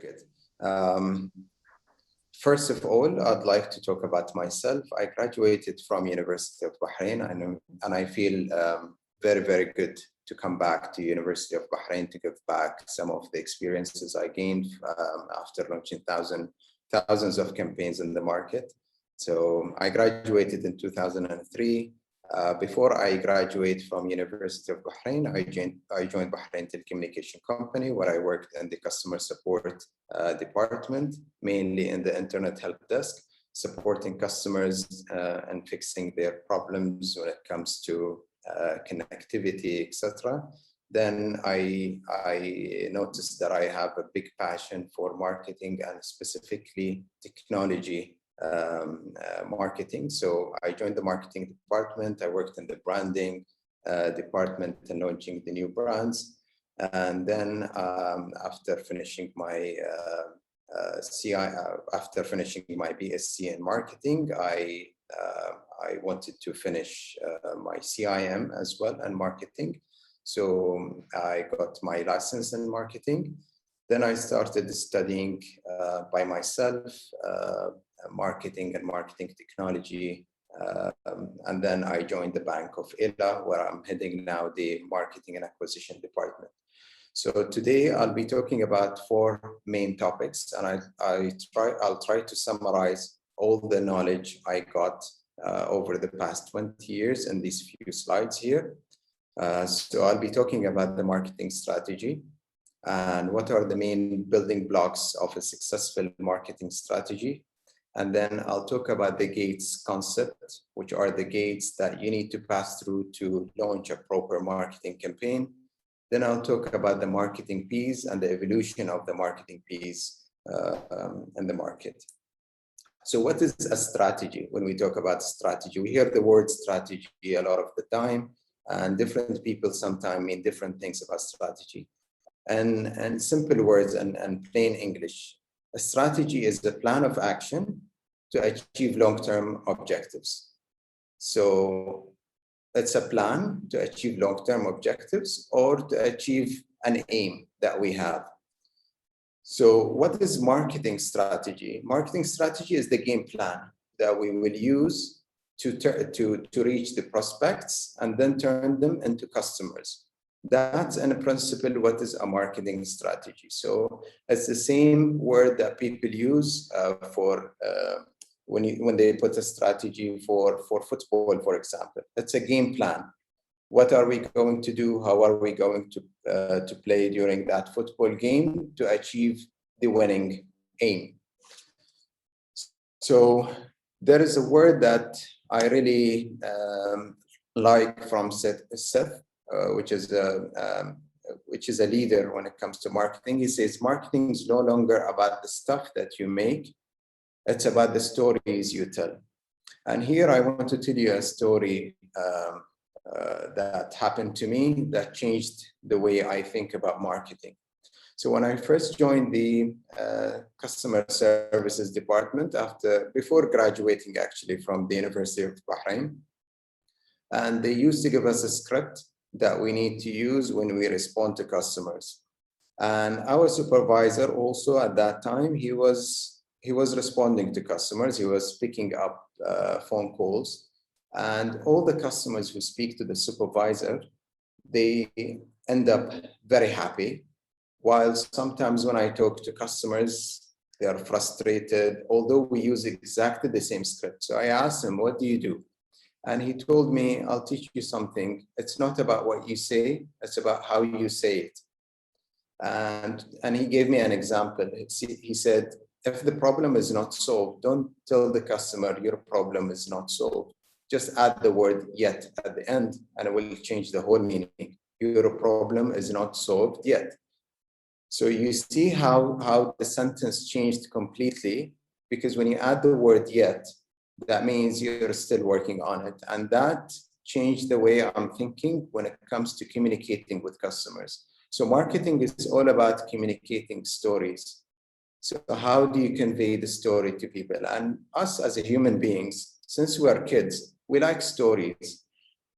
good. First of all, I'd like to talk about myself. I graduated from University of Bahrain, and I feel very, very good to come back to University of Bahrain to give back some of the experiences I gained after launching thousands of campaigns in the market. So I graduated in 2003. Before I graduate from University of Bahrain, I joined Bahrain Telecommunication Company, where I worked in the customer support department, mainly in the internet help desk, supporting customers and fixing their problems when it comes to connectivity, etc. Then I noticed that I have a big passion for marketing and specifically technology marketing. So I joined the marketing department. I worked in the branding department and launching the new brands. And then after finishing my after finishing my BSc in marketing, I wanted to finish my CIM as well and marketing. So I got my license in marketing. Then I started studying by myself marketing and marketing technology. And then I joined the Bank of Ella, where I'm heading now the marketing and acquisition department. So today I'll be talking about 4 main topics, and I'll try to summarize all the knowledge I got over the past 20 years in these few slides here. So I'll be talking about the marketing strategy and what are the main building blocks of a successful marketing strategy. And then I'll talk about the gates concept, which are the gates that you need to pass through to launch a proper marketing campaign. Then I'll talk about the marketing piece and the evolution of the marketing piece in the market. So what is a strategy? When we talk about strategy, we hear the word strategy a lot of the time, and different people sometimes mean different things about strategy. And simple words and plain English, a strategy is the plan of action to achieve long-term objectives. So it's a plan to achieve long-term objectives or to achieve an aim that we have. So what is marketing strategy? Marketing strategy is the game plan that we will use to reach the prospects and then turn them into customers. That's in principle what is a marketing strategy. So it's the same word that people use for when they put a strategy for football, for example. It's a game plan. What are we going to do? How are we going to play during that football game to achieve the winning aim? So there is a word that I really like from Seth, which is a leader when it comes to marketing. He says, marketing is no longer about the stuff that you make, it's about the stories you tell. And here I want to tell you a story that happened to me that changed the way I think about marketing. So when I first joined the customer services department before graduating actually from the University of Bahrain, and they used to give us a script that we need to use when we respond to customers. And our supervisor also at that time, he was responding to customers. He was picking up phone calls, and all the customers who speak to the supervisor, they end up very happy. While sometimes when I talk to customers, they are frustrated, although we use exactly the same script. So I asked him, what do you do? And he told me, I'll teach you something. It's not about what you say, it's about how you say it. And he gave me an example. He said, if the problem is not solved, don't tell the customer your problem is not solved. Just add the word yet at the end, and it will change the whole meaning. Your problem is not solved yet. So you see how the sentence changed completely, because when you add the word yet, that means you're still working on it. And that changed the way I'm thinking when it comes to communicating with customers. So marketing is all about communicating stories. So how do you convey the story to people? And us as human beings, since we are kids, we like stories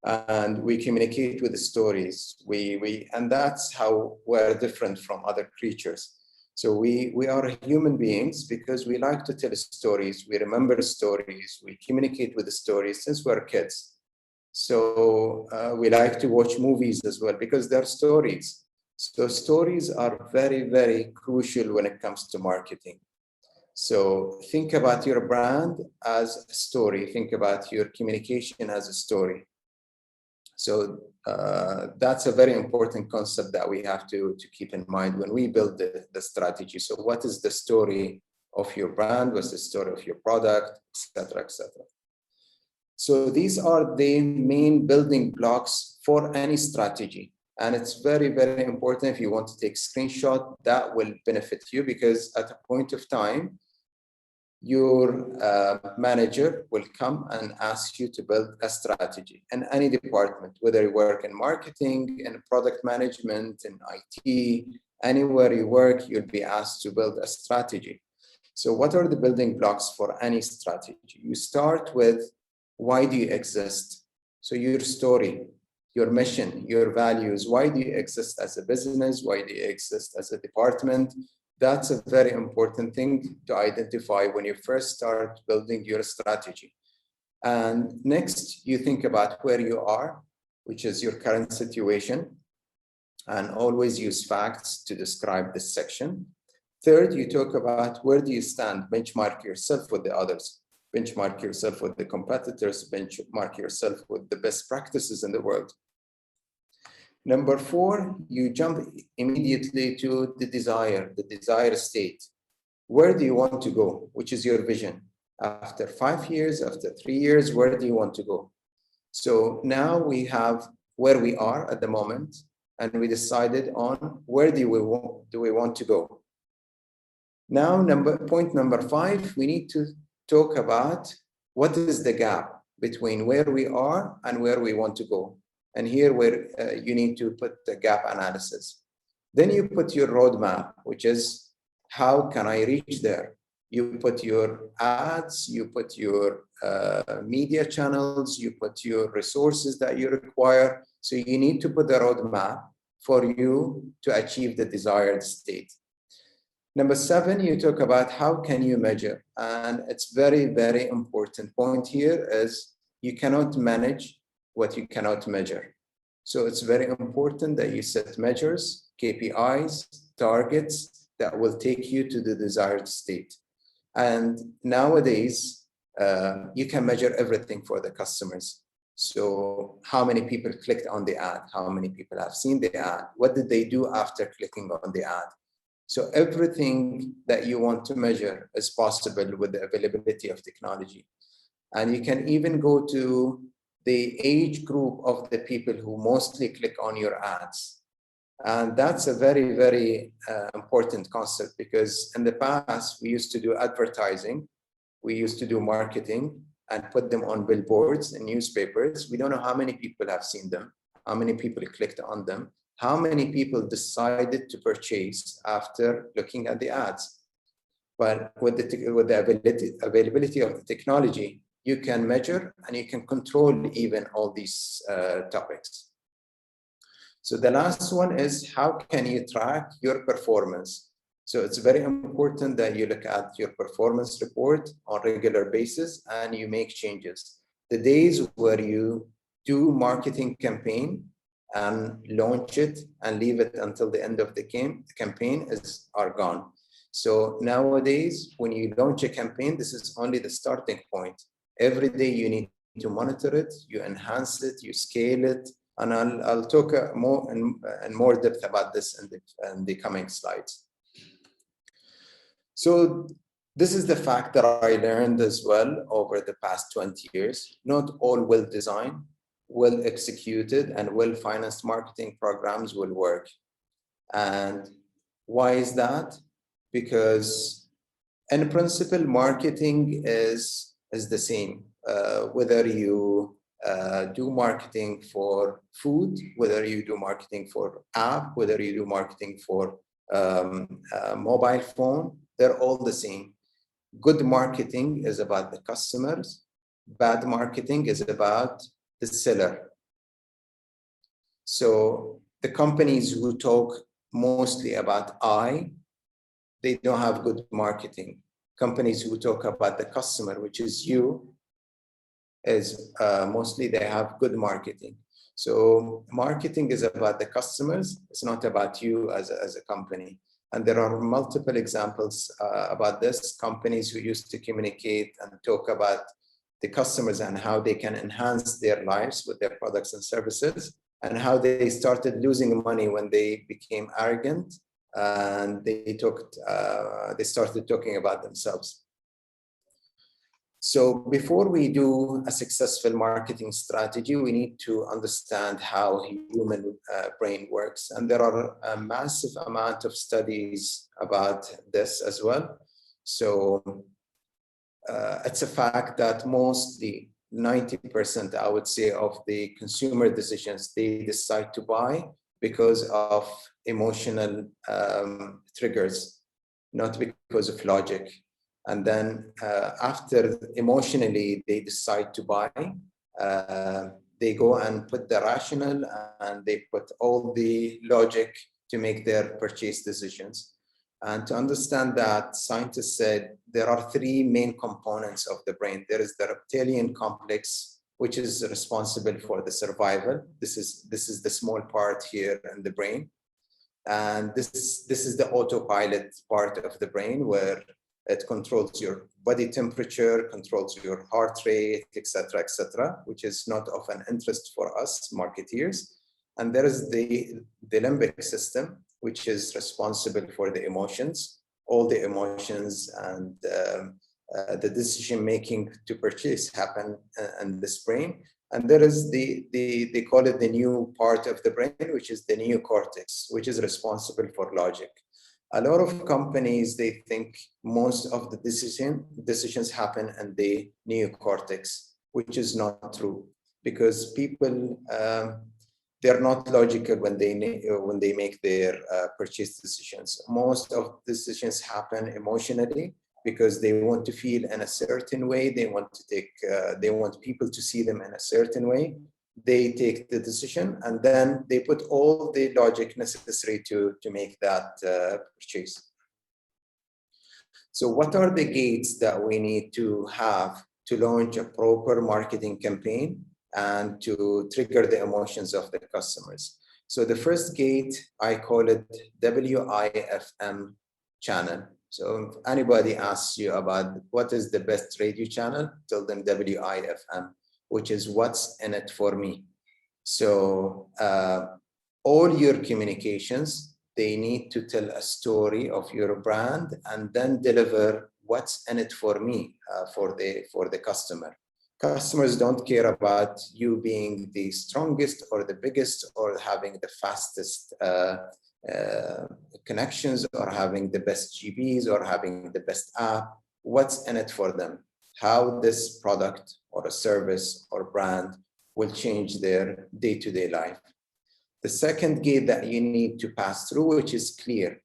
and we communicate with the stories. And that's how we're different from other creatures. So we are human beings because we like to tell stories, we remember stories, we communicate with the stories since we're kids. So we like to watch movies as well because they're stories. So stories are very, very crucial when it comes to marketing. So think about your brand as a story. Think about your communication as a story. So that's a very important concept that we have to keep in mind when we build the strategy. So what is the story of your brand? What's the story of your product, et cetera, et cetera. So these are the main building blocks for any strategy. And it's very, very important if you want to take screenshot, that will benefit you because at a point of time, your manager will come and ask you to build a strategy in any department, whether you work in marketing, in product management, in IT, anywhere you work, you'll be asked to build a strategy. So what are the building blocks for any strategy? You start with why do you exist? So your story, your mission, your values, why do you exist as a business? Why do you exist as a department? That's a very important thing to identify when you first start building your strategy. And next, you think about where you are, which is your current situation, and always use facts to describe this section. Third, you talk about where do you stand, benchmark yourself with the others, benchmark yourself with the competitors, benchmark yourself with the best practices in the world. Number four, you jump immediately to the desire state. Where do you want to go? Which is your vision? After 5 years, after 3 years, where do you want to go? So now we have where we are at the moment, and we decided on where do we want to go. Now, point number 5, we need to talk about what is the gap between where we are and where we want to go. And here where you need to put the gap analysis. Then you put your roadmap, which is how can I reach there? You put your ads, you put your media channels, you put your resources that you require. So you need to put the roadmap for you to achieve the desired state. Number 7, you talk about how can you measure? And it's very, very important point here is you cannot manage what you cannot measure. So it's very important that you set measures, KPIs, targets that will take you to the desired state. And nowadays, you can measure everything for the customers. So how many people clicked on the ad? How many people have seen the ad? What did they do after clicking on the ad? So everything that you want to measure is possible with the availability of technology. And you can even go to the age group of the people who mostly click on your ads. And that's a very, very important concept because in the past, we used to do advertising, we used to do marketing and put them on billboards and newspapers. We don't know how many people have seen them, how many people clicked on them, how many people decided to purchase after looking at the ads. But with the availability of the technology, you can measure and you can control even all these topics. So the last one is how can you track your performance? So it's very important that you look at your performance report on a regular basis and you make changes. The days where you do marketing campaign and launch it and leave it until the end of the campaign are gone. So nowadays, when you launch a campaign, this is only the starting point. Every day you need to monitor it, you enhance it, you scale it, and I'll talk more in more depth about this in the coming slides. So this is the fact that I learned as well over the past 20 years. Not all well-designed, well-executed, and well-financed marketing programs will work. And why is that? Because in principle, marketing is the same. Whether you do marketing for food, whether you do marketing for app, whether you do marketing for mobile phone, they're all the same. Good marketing is about the customers. Bad marketing is about the seller. So the companies who talk mostly about I they don't have good marketing. Companies who talk about the customer, which is you, is mostly they have good marketing. So marketing is about the customers. It's not about you as a company. And there are multiple examples about this. Companies who used to communicate and talk about the customers and how they can enhance their lives with their products and services, and how they started losing money when they became arrogant and they started talking about themselves. So before we do a successful marketing strategy, we need to understand how human brain works. And there are a massive amount of studies about this as well. So it's a fact that mostly 90%, I would say, of the consumer decisions, they decide to buy because of emotional triggers, not because of logic. And then after emotionally they decide to buy, they go and put the rational and they put all the logic to make their purchase decisions. And to understand that, scientists said there are three main components of the brain. There is the reptilian complex, which is responsible for the survival. This is the small part here in the brain. And this is the autopilot part of the brain, where it controls your body temperature, controls your heart rate, etc., which is not of an interest for us marketeers. And there is the limbic system, which is responsible for the emotions, all the emotions, and the decision making to purchase happen in this brain. And there is they call it the new part of the brain, which is the neocortex, which is responsible for logic. A lot of companies, they think most of the decisions happen in the neocortex, which is not true, because people, they're not logical when they make their purchase decisions. Most of decisions happen emotionally because they want to feel in a certain way. They want people to see them in a certain way. They take the decision and then they put all the logic necessary to make that purchase. So what are the gates that we need to have to launch a proper marketing campaign and to trigger the emotions of the customers? So the first gate, I call it WIFM channel. So if anybody asks you about what is the best radio channel, tell them WIFM, which is what's in it for me. So all your communications, they need to tell a story of your brand and then deliver what's in it for me, for the customer. Customers don't care about you being the strongest or the biggest or having the fastest connections or having the best GBs or having the best app. What's in it for them? How this product or a service or brand will change their day-to-day life. The second gate that you need to pass through, which is clear,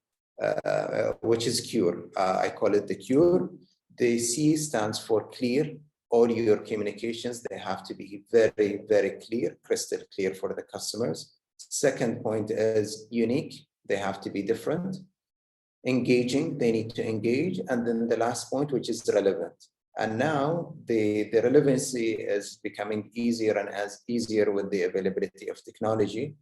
which is CURE. I call it the CURE. The C stands for clear. All your communications, they have to be very, very clear, crystal clear for the customers. Second point is unique. They have to be different. Engaging, they need to engage. And then the last point, which is relevant. And now the relevancy is becoming easier and as easier with the availability of technology.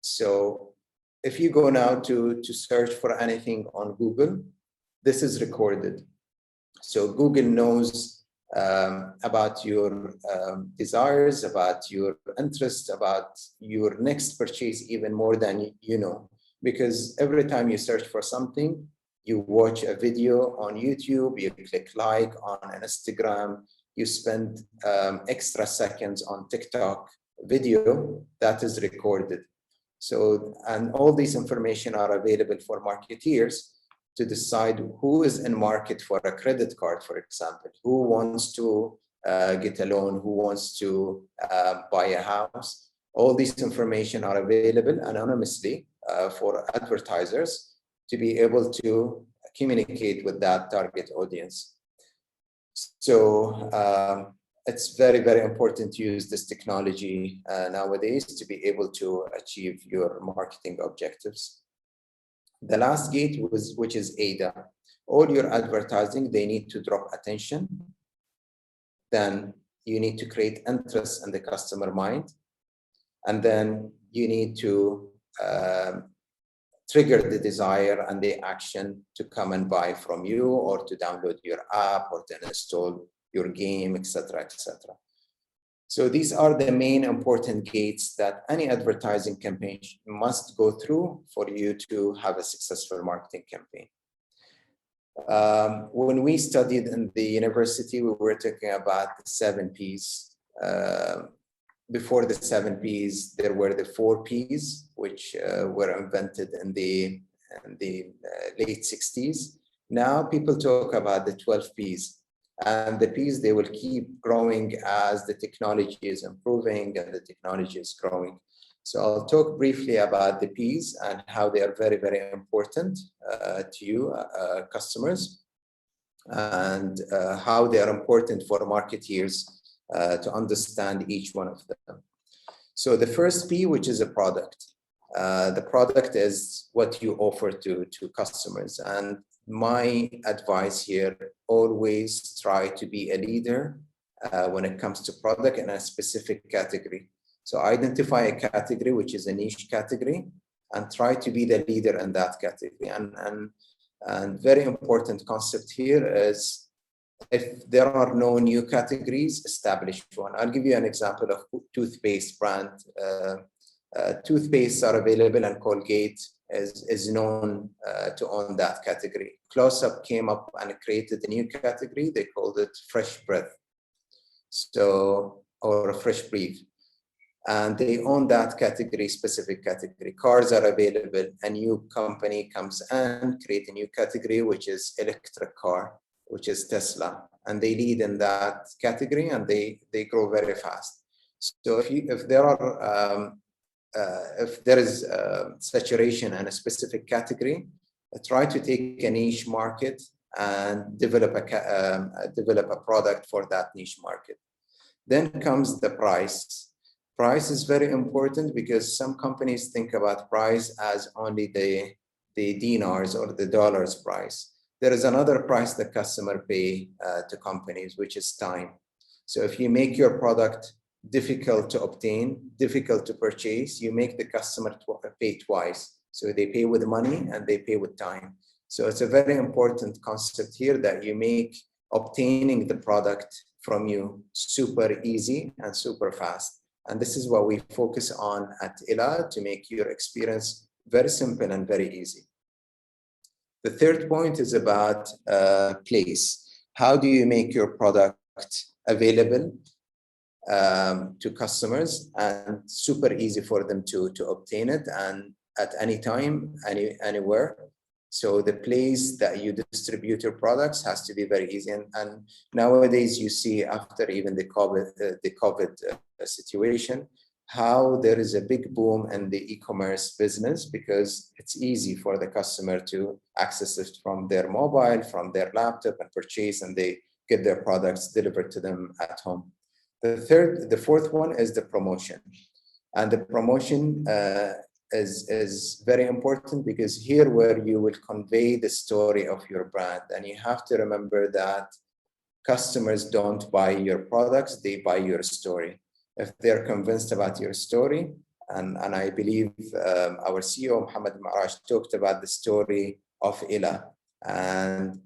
So if you go now to search for anything on Google, this is recorded. So Google knows about your desires, about your interests, about your next purchase even more than you know. Because every time you search for something, you watch a video on YouTube, you click like on Instagram, you spend extra seconds on TikTok video that is recorded. So, and all these information are available for marketeers to decide who is in market for a credit card, for example, who wants to get a loan, who wants to buy a house. All these information are available anonymously for advertisers to be able to communicate with that target audience. So it's very, very important to use this technology nowadays to be able to achieve your marketing objectives. The last gate which is ADA. All your advertising, they need to draw attention. Then you need to create interest in the customer mind. And then you need to trigger the desire and the action to come and buy from you, or to download your app, or to install your game, etc., etc. So these are the main important gates that any advertising campaign must go through for you to have a successful marketing campaign. When we studied in the university, we were talking about the 7 Ps. Before the 7 Ps, there were the 4 Ps, which were invented in the late 60s. Now people talk about the 12 Ps. And the Ps, they will keep growing as the technology is improving and the technology is growing. So I'll talk briefly about the Ps and how they are very, very important to you, customers, and how they are important for marketeers to understand each one of them. So the first P, which is a product. The product is what you offer to customers. And my advice here, always try to be a leader when it comes to product in a specific category. So identify a category which is a niche category and try to be the leader in that category. And very important concept here is, if there are no new categories, establish one. I'll give you an example of toothpaste brand. Toothpastes are available, and Colgate is known to own that category. Close-Up came up and created a new category. They called it Fresh Breath, or a Fresh Breathe. And they own that category, specific category. Cars are available. A new company comes and create a new category, which is electric car, which is Tesla. And they lead in that category, and they grow very fast. So if there is saturation in a specific category, try to take a niche market and develop a product for that niche market. Then comes the price. Price is very important because some companies think about price as only the dinars or the dollars price. There is another price the customer pay to companies, which is time. So if you make your product difficult to obtain, difficult to purchase, you make the customer pay twice. So they pay with money and they pay with time. So it's a very important concept here that you make obtaining the product from you super easy and super fast. And this is what we focus on at ILA, to make your experience very simple and very easy. The third point is about place. How do you make your product available to customers and super easy for them to obtain it, and at any time, anywhere? So the place that you distribute your products has to be very easy. And nowadays you see, after even the COVID situation, how there is a big boom in the e-commerce business, because it's easy for the customer to access it from their mobile, from their laptop, and purchase, and they get their products delivered to them at home. The fourth one is the promotion. And the promotion is very important, because here where you will convey the story of your brand. And you have to remember that customers don't buy your products, they buy your story. If they're convinced about your story, and I believe our CEO, Mohammed Maraj, talked about the story of ILA, and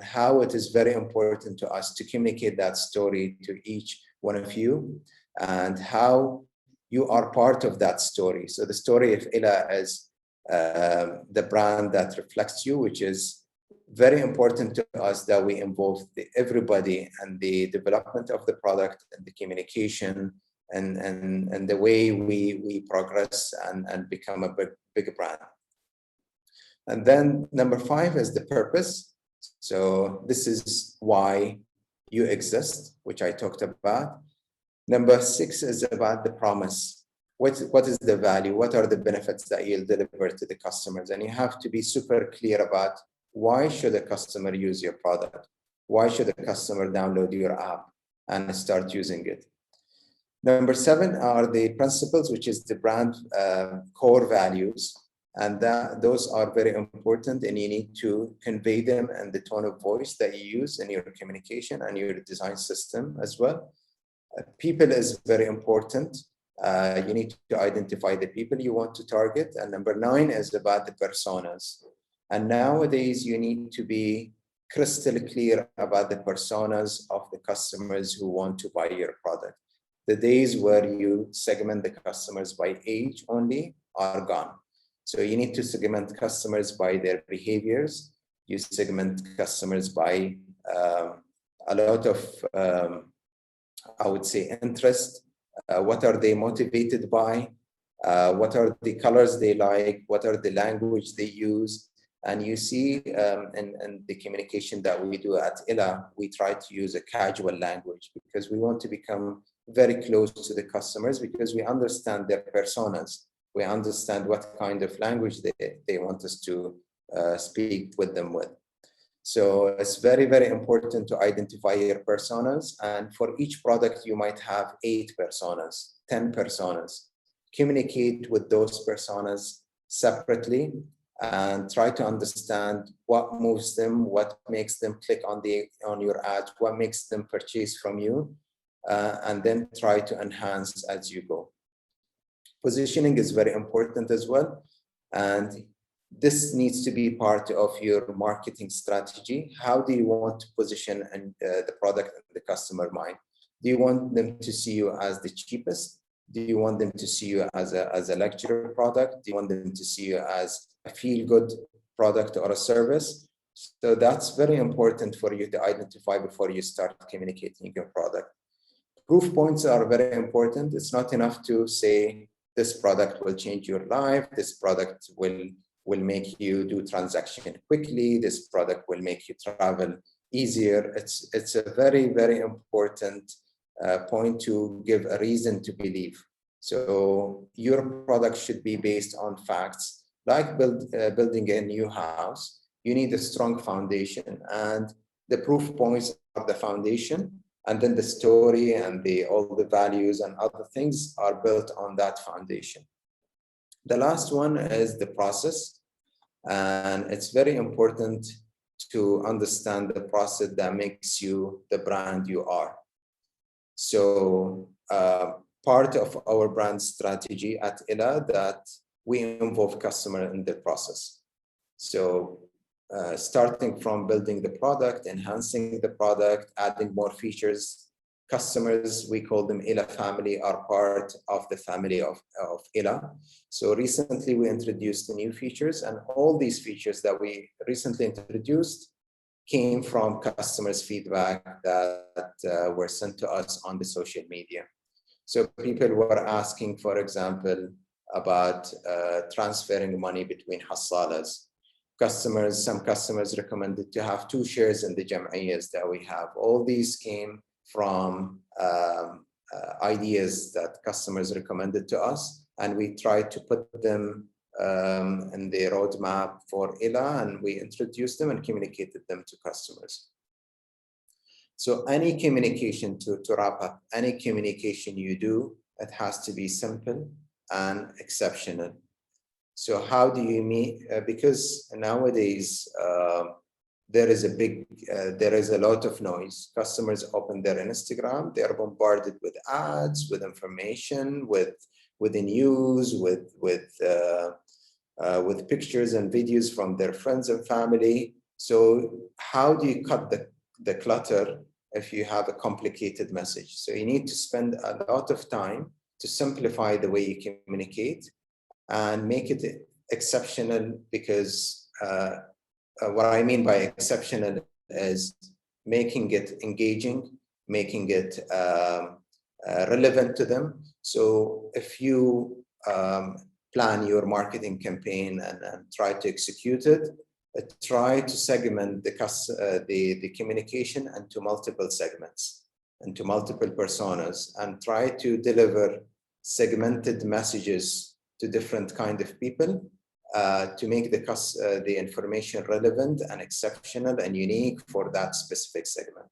how it is very important to us to communicate that story to each one of you, and how you are part of that story. So the story of ILA is the brand that reflects you, which is very important to us, that we involve everybody in the development of the product and the communication and the way we progress and become a big brand. And then number 5 is the purpose. So this is why you exist, which I talked about. Number 6 is about the promise. What is the value? What are the benefits that you'll deliver to the customers? And you have to be super clear about, why should a customer use your product? Why should a customer download your app and start using it? Number 7 are the principles, which is the brand core values. And those are very important, and you need to convey them in the tone of voice that you use in your communication and your design system as well. People is very important. You need to identify the people you want to target. And number 9 is about the personas. And nowadays, you need to be crystal clear about the personas of the customers who want to buy your product. The days where you segment the customers by age only are gone. So you need to segment customers by their behaviors. You segment customers by a lot of, I would say, interest. What are they motivated by? What are the colors they like? What are the language they use? And you see in the communication that we do at ILA, we try to use a casual language because we want to become very close to the customers because we understand their personas. We understand what kind of language they want us to speak with them with. So it's very, very important to identify your personas. And for each product, you might have 8 personas, 10 personas. Communicate with those personas separately and try to understand what moves them, what makes them click on your ad, what makes them purchase from you, and then try to enhance as you go. Positioning is very important as well. And this needs to be part of your marketing strategy. How do you want to position the product in the customer mind? Do you want them to see you as the cheapest? Do you want them to see you as a luxury product? Do you want them to see you as a feel-good product or a service? So that's very important for you to identify before you start communicating your product. Proof points are very important. It's not enough to say, this product will change your life. This product will make you do transaction quickly. This product will make you travel easier. It's a very, very important point to give a reason to believe. So your product should be based on facts. Like building a new house, you need a strong foundation, and the proof points are the foundation, and then the story and all the values and other things are built on that foundation. The last one is the process, and it's very important to understand the process that makes you the brand you are. So part of our brand strategy at ILA that we involve customer in the process. So starting from building the product, enhancing the product, adding more features. Customers, we call them ILA family, are part of the family of ILA. So recently we introduced the new features, and all these features that we recently introduced came from customers' feedback that were sent to us on the social media. So people were asking, for example, about transferring money between hassalas. Some customers recommended to have 2 shares in the jam'iyyas that we have. All these came from ideas that customers recommended to us, and we tried to put them in the roadmap for ILA, and we introduced them and communicated them to customers. So any communication, to wrap up, any communication you do, it has to be simple and exceptional. So how do you meet? Because nowadays there is a lot of noise. Customers open their Instagram, they are bombarded with ads, with information, with the news, with pictures and videos from their friends and family. So how do you cut the clutter if you have a complicated message? So you need to spend a lot of time to simplify the way you communicate and make it exceptional, because what I mean by exceptional is making it engaging, making it relevant to them. So if you plan your marketing campaign and try to execute it, try to segment the communication into multiple segments, into multiple personas, and try to deliver segmented messages to different kind of people to make the information relevant and exceptional and unique for that specific segment.